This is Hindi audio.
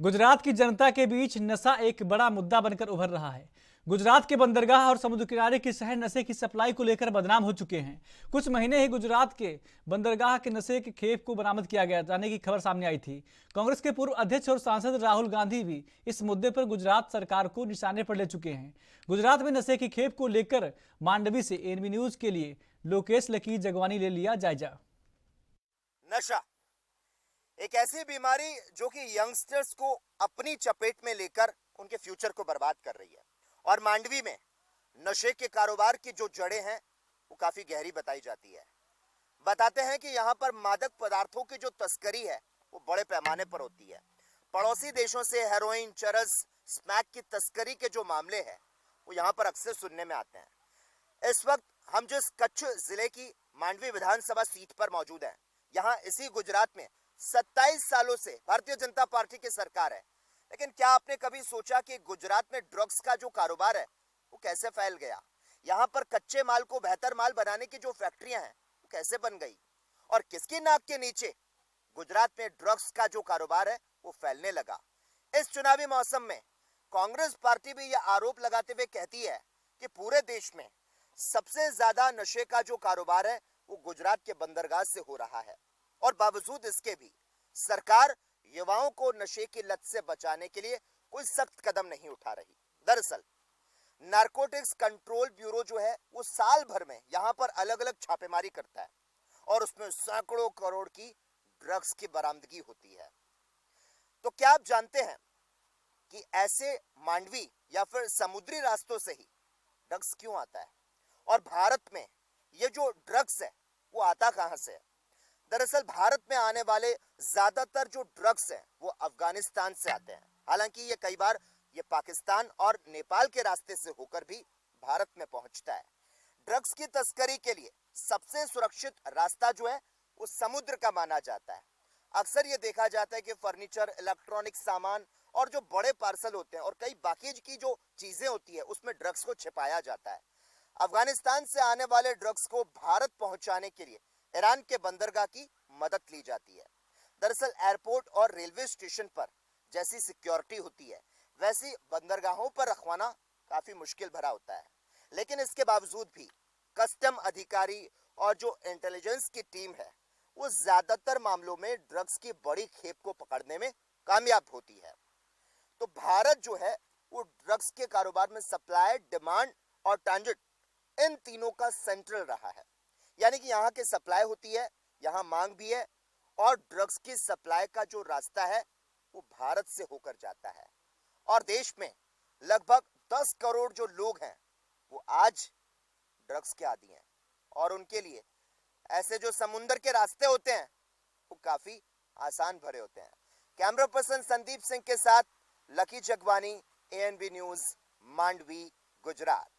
गुजरात की जनता के बीच नशा एक बड़ा मुद्दा बनकर उभर रहा है। गुजरात के बंदरगाह और समुद्र किनारे के शहर नशे की सप्लाई को लेकर बदनाम हो चुके हैं। कुछ महीने ही गुजरात के बंदरगाह के नशे के खेप को बरामद किया गया जाने की खबर सामने आई थी। कांग्रेस के पूर्व अध्यक्ष और सांसद राहुल गांधी भी इस मुद्दे पर गुजरात सरकार को निशाने पर ले चुके हैं। गुजरात में नशे की खेप को लेकर मांडवी से एनबी न्यूज के लिए लोकेश लकी जगवानी ले लिया जायजा। नशा एक ऐसी बीमारी जो कि यंगस्टर्स को अपनी चपेट में लेकर उनके फ्यूचर को बर्बाद कर रही है। और मांडवी में नशे के कारोबार की जो जड़ें हैं वो काफी गहरी बताई जाती है। बताते हैं कि यहाँ पर मादक पदार्थों की जो तस्करी है वो बड़े पैमाने पर होती है। पड़ोसी देशों से हेरोइन, चरस, स्मैक की तस्करी के जो मामले हैं वो यहाँ पर अक्सर सुनने में आते हैं। इस वक्त हम जिस कच्छ जिले की मांडवी विधानसभा सीट पर मौजूद हैं, यहाँ इसी गुजरात में 27 सालों से भारतीय जनता पार्टी की सरकार है। लेकिन क्या आपने कभी सोचा कि गुजरात में ड्रग्स का जो कारोबार है वो कैसे फैल गया? यहाँ पर कच्चे माल को बेहतर माल बनाने की जो फैक्ट्रियां हैं वो कैसे बन गई? और किसकी नाक के नीचे गुजरात में ड्रग्स का जो कारोबार है वो फैलने लगा? इस चुनावी मौसम में कांग्रेस पार्टी भी यह आरोप लगाते हुए कहती है कि पूरे देश में सबसे ज्यादा नशे का जो कारोबार है वो गुजरात के बंदरगाह से हो रहा है। और बावजूद इसके भी सरकार युवाओं को नशे की लत से बचाने के लिए कोई सख्त कदम नहीं उठा रही। दरअसल नारकोटिक्स कंट्रोल ब्यूरो जो है वो साल भर में यहाँ पर अलग अलग छापेमारी करता है और उसमें सैकड़ों करोड़ की ड्रग्स की बरामदगी होती है। तो क्या आप जानते हैं कि ऐसे मांडवी या फिर समुद्री रास्तों से ही ड्रग्स क्यों आता है? और भारत में ये जो ड्रग्स है वो आता कहां से है? दरअसल भारत में आने वाले ज्यादातर जो ड्रग्स हैं वो अफगानिस्तान से आते हैं। हालांकि ये कई बार ये पाकिस्तान और नेपाल के रास्ते से होकर भी भारत में पहुंचता है। ड्रग्स की तस्करी के लिए सबसे सुरक्षित रास्ता जो है वो समुद्र का माना जाता है। अक्सर ये देखा जाता है कि फर्नीचर, इलेक्ट्रॉनिक सामान और जो बड़े पार्सल होते हैं और कई बाकी की जो चीजें होती है उसमें ड्रग्स को छिपाया जाता है। अफगानिस्तान से आने वाले ड्रग्स को भारत पहुंचाने के लिए ईरान के बंदरगाह की मदद ली जाती है। दरअसल एयरपोर्ट और रेलवे स्टेशन पर जैसी सिक्योरिटी होती है वैसी बंदरगाहों पर रखवाना काफी मुश्किल भरा होता है। लेकिन इसके बावजूद भी कस्टम अधिकारी और जो इंटेलिजेंस की टीम है वो ज्यादातर मामलों में ड्रग्स की बड़ी खेप को पकड़ने में कामयाब होती है। तो भारत जो है वो ड्रग्स के कारोबार में सप्लाई, डिमांड और ट्रांजिट इन तीनों का सेंट्रल रहा है। यानी कि यहाँ की सप्लाई होती है, यहाँ मांग भी है और ड्रग्स की सप्लाई का जो रास्ता है वो भारत से होकर जाता है। और देश में लगभग 10 करोड़ जो लोग हैं वो आज ड्रग्स के आदी हैं और उनके लिए ऐसे जो समुंदर के रास्ते होते हैं वो काफी आसान भरे होते हैं। कैमरा पर्सन संदीप सिंह के साथ लकी जगवानी, एएनबी न्यूज, मांडवी, गुजरात।